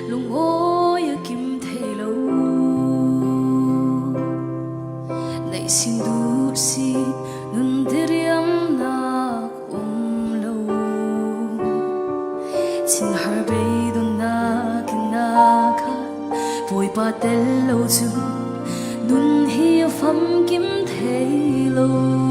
lung ôi kim thề lâu này xin du si nun diriam na lâu xin har bay don na kinaka vui ba tel lâu chu nun hi pham kim thề lâu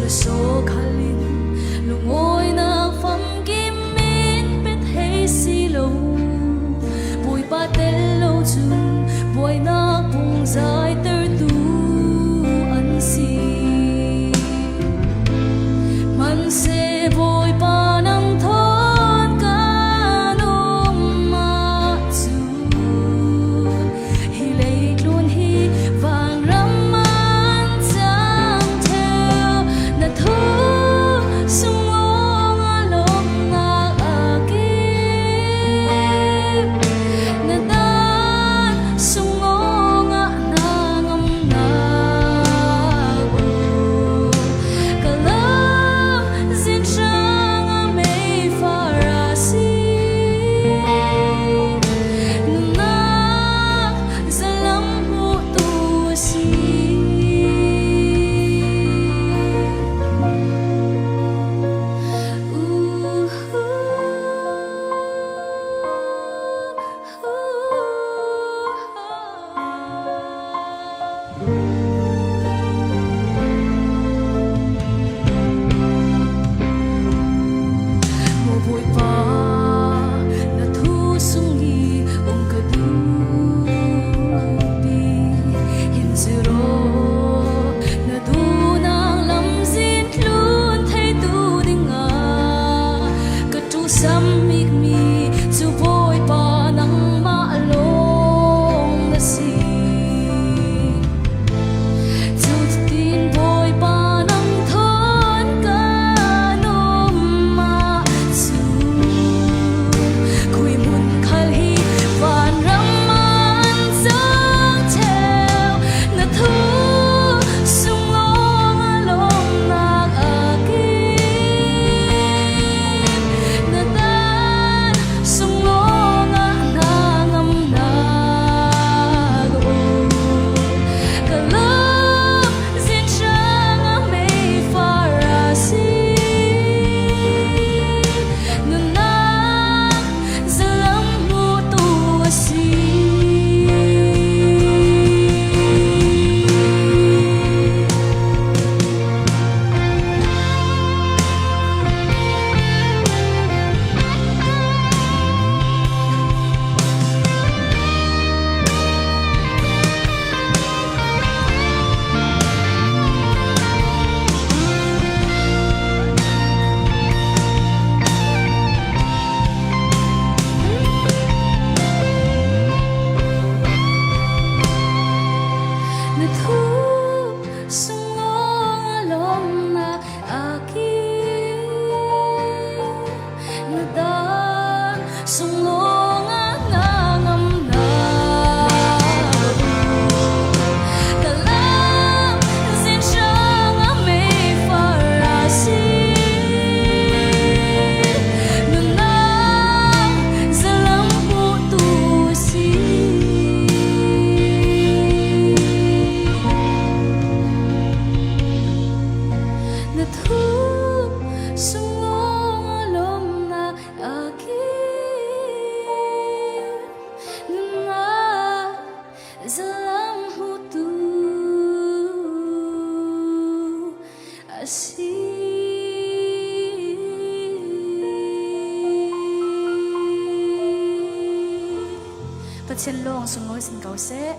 so khalin lungoi na pham kim min bet hey si lo boi pa tel lo chun boi na pung zai ter tu an si man se boi pa nang thon ka nom ma chu hi lei lun hi vang ram Bát chen long sung ngồi xin cầu sẽ